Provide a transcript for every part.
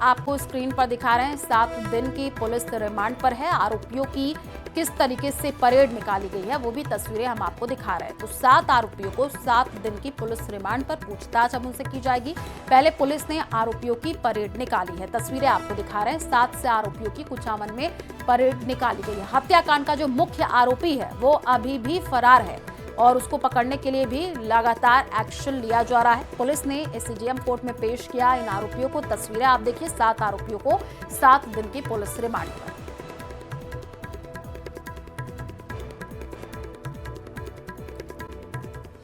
आपको स्क्रीन पर दिखा रहे हैं। 7 दिन की पुलिस रिमांड पर है। आरोपियों की किस तरीके से परेड निकाली गई है वो भी तस्वीरें हम आपको दिखा रहे हैं। तो 7 आरोपियों को 7 दिन की पुलिस रिमांड पर पूछताछ अब उनसे की जाएगी। पहले पुलिस ने आरोपियों की परेड निकाली है। तस्वीरें आपको दिखा रहे हैं। 7 से आरोपियों की कुचामन में परेड निकाली गई है। हत्याकांड का जो मुख्य आरोपी है वो अभी भी फरार है और उसको पकड़ने के लिए भी लगातार एक्शन लिया जा रहा है। पुलिस ने एसडीएम कोर्ट में पेश किया इन आरोपियों को। तस्वीरें आप देखिए, 7 आरोपियों को 7 दिन की पुलिस रिमांड पर।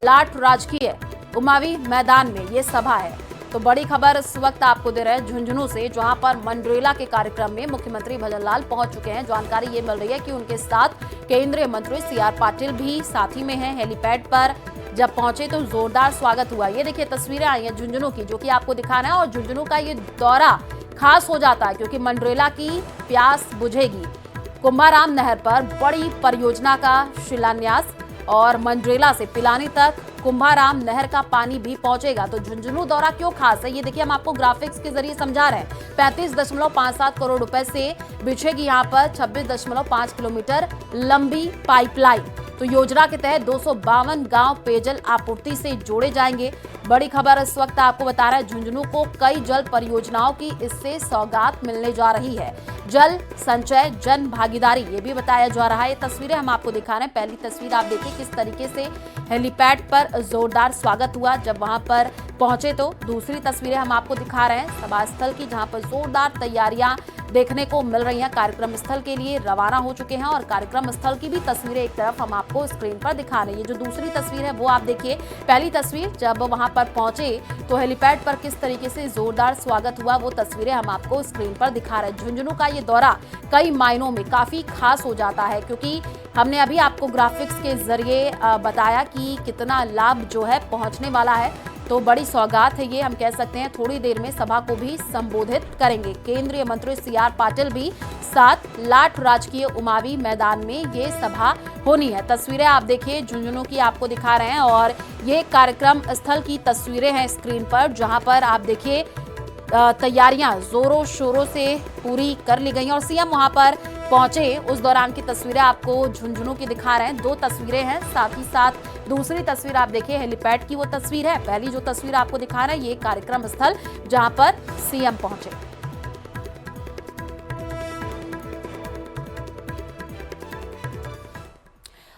लाट राजकीय उमावी मैदान में ये सभा है। तो बड़ी खबर इस वक्त आपको दे रहे हैं झुंझुनू से, जहां पर मनरेगा के कार्यक्रम में मुख्यमंत्री भजनलाल पहुंच चुके हैं। जानकारी ये मिल रही है कि उनके साथ केंद्रीय मंत्री सीआर पाटिल भी साथी में हैं। हेलीपैड पर जब पहुंचे तो जोरदार स्वागत हुआ। ये देखिए तस्वीरें आई हैं झुंझुनू की, जो कि आपको दिखाना है। और झुंझुनू का ये दौरा खास हो जाता है क्योंकि मनरेगा की प्यास बुझेगी। कुंभाराम नहर पर बड़ी परियोजना का शिलान्यास और मनरेगा से पिलानी तक कुंभाराम नहर का पानी भी पहुंचेगा। तो झुंझुनू दौरा क्यों खास है ये देखिए, हम आपको ग्राफिक्स के जरिए समझा रहे हैं। 35.57 करोड़ रुपए से बिछेगी यहां पर 26.5 किलोमीटर लंबी पाइपलाइन। तो योजना के तहत 252 गांव पेयजल आपूर्ति से जोड़े जाएंगे। बड़ी खबर इस वक्त आपको बता रहा है, झुंझुनू को कई जल परियोजनाओं की इससे सौगात मिलने जा रही है। जल संचय, जन भागीदारी, ये भी बताया जा रहा है। ये तस्वीरें हम आपको दिखा रहे हैं। पहली तस्वीर आप देखिए किस तरीके से हेलीपैड पर जोरदार स्वागत हुआ जब वहां पर पहुंचे। तो दूसरी तस्वीरें हम आपको दिखा रहे हैं सभा स्थल की, जहां पर जोरदार तैयारियां देखने को मिल रही हैं। कार्यक्रम स्थल के लिए रवाना हो चुके हैं और कार्यक्रम स्थल की भी तस्वीरें एक तरफ हम आपको स्क्रीन पर दिखा रहे हैं। ये जो दूसरी तस्वीर है वो आप देखिए। पहली तस्वीर जब वहां पर पहुंचे तो हेलीपैड पर किस तरीके से जोरदार स्वागत हुआ वो तस्वीरें हम आपको स्क्रीन पर दिखा रहे हैं। झुंझुनू का ये दौरा कई मायनों में काफी खास हो जाता है क्योंकि हमने अभी आपको ग्राफिक्स के जरिए बताया कि कितना लाभ जो है पहुंचने वाला है। तो बड़ी सौगात है ये, हम कह सकते हैं। थोड़ी देर में सभा को भी संबोधित करेंगे। केंद्रीय मंत्री सीआर पाटिल भी साथ लाट राजकीय उमावी मैदान में ये सभा होनी है। तस्वीरें आप देखिए झुंझुनू की आपको दिखा रहे हैं और ये कार्यक्रम स्थल की तस्वीरें हैं स्क्रीन पर, जहां पर आप देखिए तैयारियां जोरों शोरों से पूरी कर ली गई और सीएम वहां पर पहुंचे उस दौरान की तस्वीरें आपको झुंझुनू की दिखा रहे हैं। 2 तस्वीरें हैं, साथ ही साथ दूसरी तस्वीर आप देखिए हेलीपैड की वो तस्वीर है। पहली जो तस्वीर आपको दिखा रहे हैं ये कार्यक्रम स्थल जहां पर सीएम पहुंचे।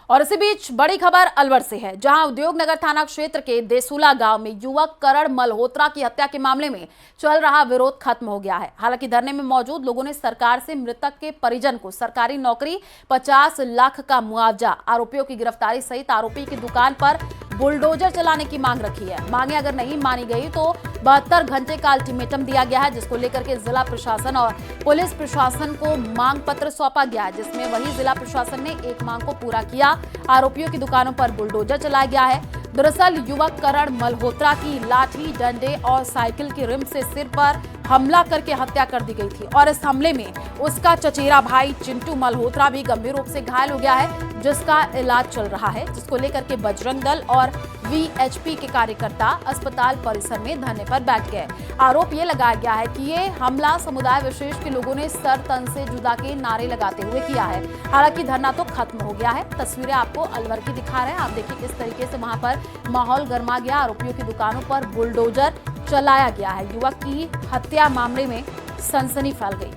और इसी बीच बड़ी खबर अलवर से है, जहां उद्योग नगर थाना क्षेत्र के देसुला गांव में युवक करण मल्होत्रा की हत्या के मामले में चल रहा विरोध खत्म हो गया है। हालांकि धरने में मौजूद लोगों ने सरकार से मृतक के परिजन को सरकारी नौकरी, 50 लाख का मुआवजा, आरोपियों की गिरफ्तारी सहित आरोपी की दुकान पर बुलडोजर चलाने की मांग रखी है। मांगे अगर नहीं मानी गई तो 72 घंटे का अल्टीमेटम दिया गया है, जिसको लेकर के जिला प्रशासन और पुलिस प्रशासन को मांग पत्र सौंपा गया है, जिसमें वही जिला प्रशासन ने एक मांग को पूरा किया। आरोपियों की दुकानों पर बुलडोजर चलाया गया है। दरअसल युवक करण मल्होत्रा की लाठी, डंडे और साइकिल की रिम से सिर पर हमला करके हत्या कर दी गई थी और इस हमले में उसका चचेरा भाई चिंटू मल्होत्रा भी गंभीर रूप से घायल हो गया है, जिसका इलाज चल रहा है, जिसको लेकर के बजरंग दल और वीएचपी के कार्यकर्ता अस्पताल परिसर में धरने पर बैठ गए। आरोप ये लगाया गया है कि ये हमला समुदाय विशेष के लोगों ने सर तन से जुदा के नारे लगाते हुए किया है। हालांकि धरना तो खत्म हो गया है। तस्वीरें आपको अलवर की दिखा रहे हैं। आप देखिए किस तरीके से वहां पर माहौल गर्मा गया। आरोपियों की दुकानों पर बुलडोजर चलाया गया है। युवक की हत्या मामले में सनसनी फैल गई।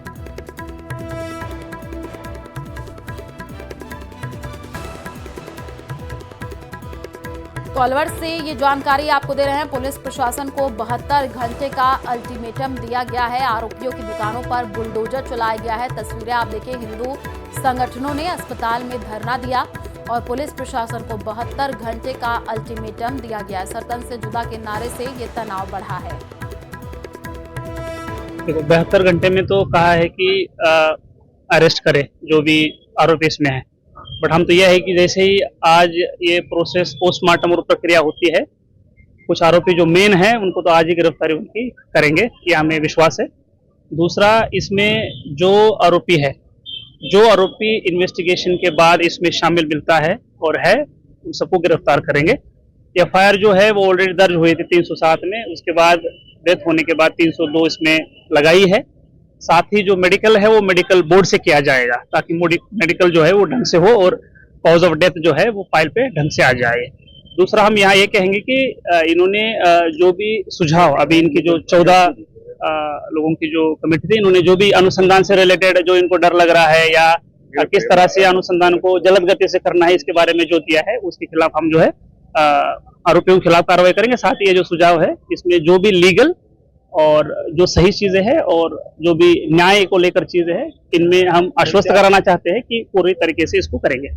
तो अलवर से ये जानकारी आपको दे रहे हैं। पुलिस प्रशासन को 72 घंटे का अल्टीमेटम दिया गया है। आरोपियों की दुकानों पर बुलडोजर चलाया गया है। तस्वीरें आप देखिए, हिंदू संगठनों ने अस्पताल में धरना दिया और पुलिस प्रशासन को 72 घंटे का अल्टीमेटम दिया गया है। सरतन से जुदा के नारे से ये तनाव बढ़ा है। देखो 72 घंटे में तो कहा है कि अरेस्ट करे जो भी आरोपी इसमें है, बट हम तो यह है कि जैसे ही आज ये प्रोसेस पोस्टमार्टम और प्रक्रिया होती है, कुछ आरोपी जो मेन है उनको तो आज ही गिरफ्तारी उनकी करेंगे, ये हमें विश्वास है। दूसरा, इसमें जो आरोपी इन्वेस्टिगेशन के बाद इसमें शामिल मिलता है और है, उन सबको गिरफ्तार करेंगे। एफआईआर जो है वो ऑलरेडी दर्ज हुई थी 307 में, उसके बाद डेथ होने के बाद 302 इसमें लगाई है। साथ ही जो मेडिकल है वो मेडिकल बोर्ड से किया जाएगा, ताकि मेडिकल जो है वो ढंग से हो और कॉज ऑफ डेथ जो है वो फाइल पे ढंग से आ जाए। दूसरा हम यहाँ ये कहेंगे कि इन्होंने जो भी सुझाव, अभी इनकी जो 14 लोगों की जो कमेटी थी, इन्होंने जो भी अनुसंधान से रिलेटेड जो इनको डर लग रहा है या किस तरह से अनुसंधान को जल्द गति से करना है, इसके बारे में जो दिया है उसके खिलाफ हम जो है आरोपियों के खिलाफ कार्रवाई करेंगे। साथ ही ये जो सुझाव है इसमें जो भी लीगल और जो सही चीजें हैं और जो भी न्याय को लेकर चीजें हैं, इनमें हम आश्वस्त कराना चाहते हैं कि पूरी तरीके से इसको करेंगे।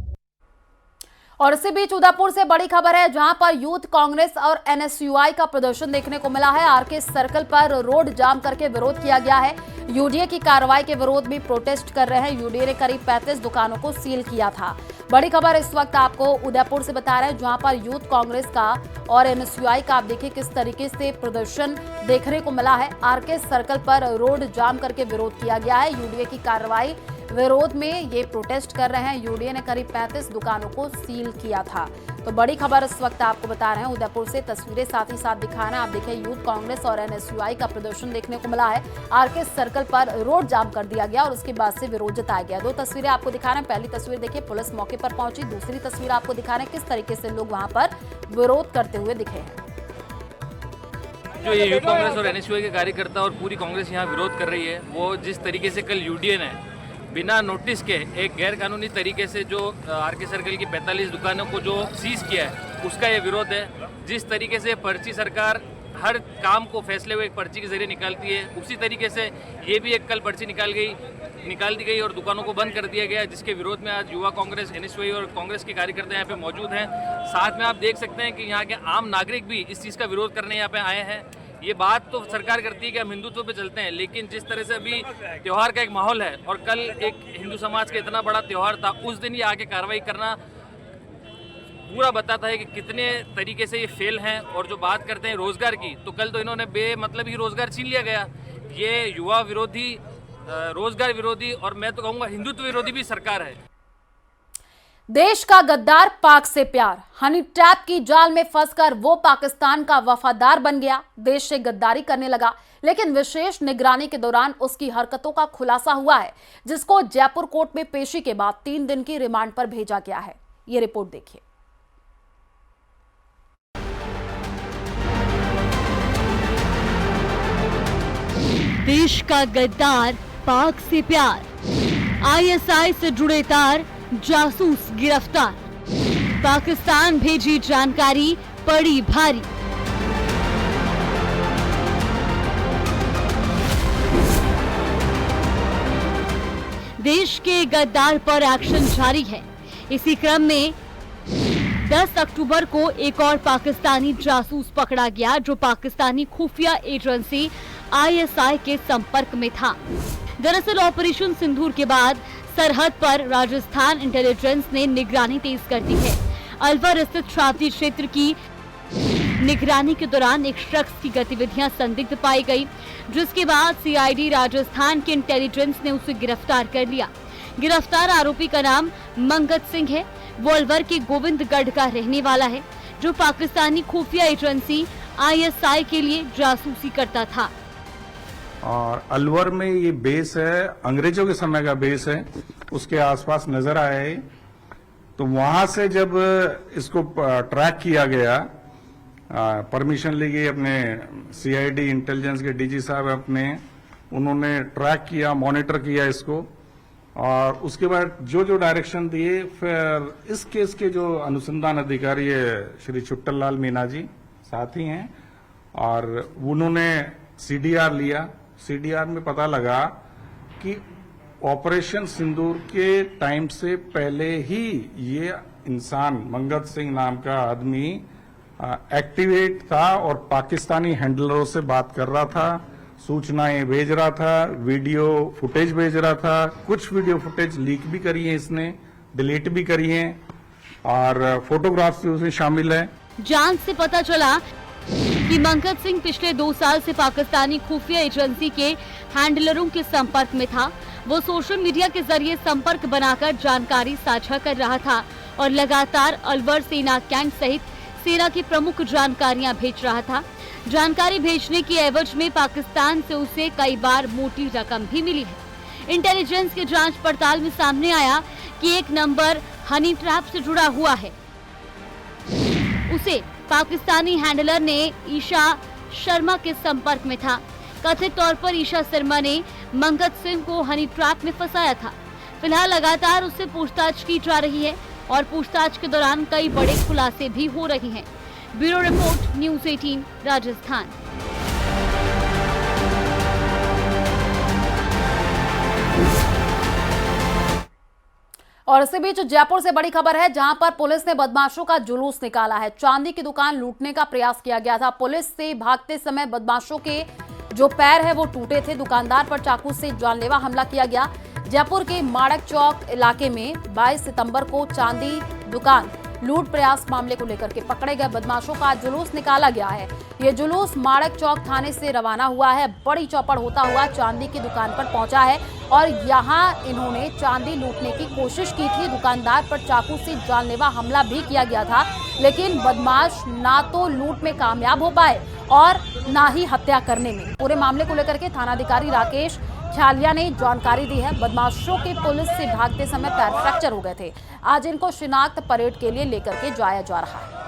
और इसी बीच उदयपुर से बड़ी खबर है, जहां पर यूथ कांग्रेस और एनएसयूआई का प्रदर्शन देखने को मिला है। आरके सर्कल पर रोड जाम करके विरोध किया गया है। यूडीए की कार्रवाई के विरोध में प्रोटेस्ट कर रहे हैं। यूडीए ने करीब 35 दुकानों को सील किया था। बड़ी खबर इस वक्त आपको उदयपुर से बता रहे हैं, जहां पर यूथ कांग्रेस का और एनएसयूआई का आप देखिए किस तरीके से प्रदर्शन देखने को मिला है। आरके सर्कल पर रोड जाम करके विरोध किया गया है। यूडीए की कार्रवाई विरोध में ये प्रोटेस्ट कर रहे हैं। यूडीए ने करीब 35 दुकानों को सील किया था। तो बड़ी खबर इस वक्त आपको बता रहे हैं उदयपुर से, तस्वीरें साथ ही साथ दिखा रहे हैं। आप देखिए यूथ कांग्रेस और एनएसयूआई का प्रदर्शन देखने को मिला है। आरके सर्कल पर रोड जाम कर दिया गया और उसके बाद से विरोध जताया गया। दो तस्वीरें आपको दिखा रहे हैं। पहली तस्वीर देखिए, पुलिस मौके पर पहुंची। दूसरी तस्वीर आपको दिखा रहे हैं किस तरीके से लोग वहां पर विरोध करते हुए दिखे हैं। जो ये यूथ कांग्रेस और एनएसयूआई के कार्यकर्ता और पूरी कांग्रेस यहाँ विरोध कर रही है, वो जिस तरीके से कल यूडीए ने बिना नोटिस के एक गैर कानूनी तरीके से जो आरके सर्कल की 45 दुकानों को जो सीज किया है, उसका ये विरोध है। जिस तरीके से पर्ची सरकार हर काम को फैसले हुए एक पर्ची के जरिए निकालती है, उसी तरीके से ये भी एक कल पर्ची निकाल दी गई और दुकानों को बंद कर दिया गया, जिसके विरोध में आज युवा कांग्रेस, एनएसयूआई और कांग्रेस के कार्यकर्ता यहाँ पे मौजूद हैं। साथ में आप देख सकते हैं कि यहाँ के आम नागरिक भी इस चीज़ का विरोध करने यहाँ पे आए हैं। ये बात तो सरकार करती है कि हम हिंदुत्व पे चलते हैं, लेकिन जिस तरह से अभी त्यौहार का एक माहौल है और कल एक हिंदू समाज का इतना बड़ा त्यौहार था, उस दिन ये आके कार्रवाई करना पूरा बताता है कि कितने तरीके से ये फेल हैं। और जो बात करते हैं रोजगार की, तो कल तो इन्होंने बेमतलब ही रोजगार छीन लिया गया। ये युवा विरोधी, रोजगार विरोधी और मैं तो कहूँगा हिंदुत्व विरोधी भी सरकार है। देश का गद्दार पाक से प्यार, हनी ट्रैप की जाल में फंसकर वो पाकिस्तान का वफादार बन गया, देश से गद्दारी करने लगा। लेकिन विशेष निगरानी के दौरान उसकी हरकतों का खुलासा हुआ है, जिसको जयपुर कोर्ट में पेशी के बाद 3 दिन की रिमांड पर भेजा गया है। ये रिपोर्ट देखिए। देश का गद्दार पाक से प्यार, आईएसआई से जुड़े तार, जासूस गिरफ्तार, पाकिस्तान भेजी जानकारी पड़ी भारी। देश के गद्दार पर एक्शन जारी है। इसी क्रम में 10 अक्टूबर को एक और पाकिस्तानी जासूस पकड़ा गया, जो पाकिस्तानी खुफिया एजेंसी आईएसआई के संपर्क में था। दरअसल ऑपरेशन सिंदूर के बाद सरहद पर राजस्थान इंटेलिजेंस ने निगरानी तेज कर दी है। अलवर स्थित शादी क्षेत्र की निगरानी के दौरान एक शख्स की गतिविधियां संदिग्ध पाई गई, जिसके बाद सीआईडी राजस्थान के इंटेलिजेंस ने उसे गिरफ्तार कर लिया। गिरफ्तार आरोपी का नाम मंगत सिंह है। वो अलवर के गोविंदगढ़ का रहने वाला है, जो पाकिस्तानी खुफिया एजेंसी आईएसआई के लिए जासूसी करता था। और अलवर में ये बेस है, अंग्रेजों के समय का बेस है, उसके आसपास नजर आया है। तो वहां से जब इसको ट्रैक किया गया, परमिशन ली गई अपने सीआईडी इंटेलिजेंस के डीजी साहब अपने, उन्होंने ट्रैक किया, मॉनिटर किया इसको, और उसके बाद जो जो डायरेक्शन दिए, फिर इस केस के जो अनुसंधान अधिकारी है श्री छुट्टन लाल मीना जी साथी हैं, और उन्होंने सीडीआर लिया। सीडीआर में पता लगा कि ऑपरेशन सिंदूर के टाइम से पहले ही ये इंसान मंगत सिंह नाम का आदमी एक्टिवेट था और पाकिस्तानी हैंडलरों से बात कर रहा था, सूचनाएं भेज रहा था, वीडियो फुटेज भेज रहा था। कुछ वीडियो फुटेज लीक भी करी है इसने, डिलीट भी करी है, और फोटोग्राफ्स भी उसमें शामिल है। जांच से पता चला कि मंगत सिंह पिछले 2 साल से पाकिस्तानी खुफिया एजेंसी के हैंडलरों के संपर्क में था। वो सोशल मीडिया के जरिए संपर्क बनाकर जानकारी साझा कर रहा था और लगातार अलवर सेना कैंट सहित सेना की प्रमुख जानकारियां भेज रहा था। जानकारी भेजने की एवज में पाकिस्तान से उसे कई बार मोटी रकम भी मिली है। इंटेलिजेंस की जांच पड़ताल में सामने आया कि एक नंबर हनी ट्रैप से जुड़ा हुआ है। उसे पाकिस्तानी हैंडलर ने ईशा शर्मा के संपर्क में था। कथित तौर पर ईशा शर्मा ने मंगत सिंह को हनी ट्रैप में फंसाया था। फिलहाल लगातार उससे पूछताछ की जा रही है और पूछताछ के दौरान कई बड़े खुलासे भी हो रहे हैं। Bureau report, news 18 Rajasthan. और इसी बीच जयपुर से बड़ी खबर है, जहां पर पुलिस ने बदमाशों का जुलूस निकाला है। चांदी की दुकान लूटने का प्रयास किया गया था। पुलिस से भागते समय बदमाशों के जो पैर है वो टूटे थे। दुकानदार पर चाकू से जानलेवा हमला किया गया। जयपुर के माड़क चौक इलाके में 22 सितंबर को चांदी दुकान लूट प्रयास मामले को लेकर के पकड़े गए बदमाशों का जुलूस निकाला गया है। ये जुलूस माड़क चौक थाने से रवाना हुआ है। बड़ी चौपड़ होता हुआ चांदी की दुकान पर पहुंचा है और यहां इन्होंने चांदी लूटने की कोशिश की थी। दुकानदार पर चाकू से जानलेवा हमला भी किया गया था, लेकिन बदमाश ना तो लूट में कामयाब हो पाए और ना ही हत्या करने में। पूरे मामले को लेकर के थानाधिकारी राकेश छालिया ने जानकारी दी है। बदमाशों के पुलिस से भागते समय पैर फ्रैक्चर हो गए थे। आज इनको शिनाख्त परेड के लिए लेकर के जाया जा रहा है।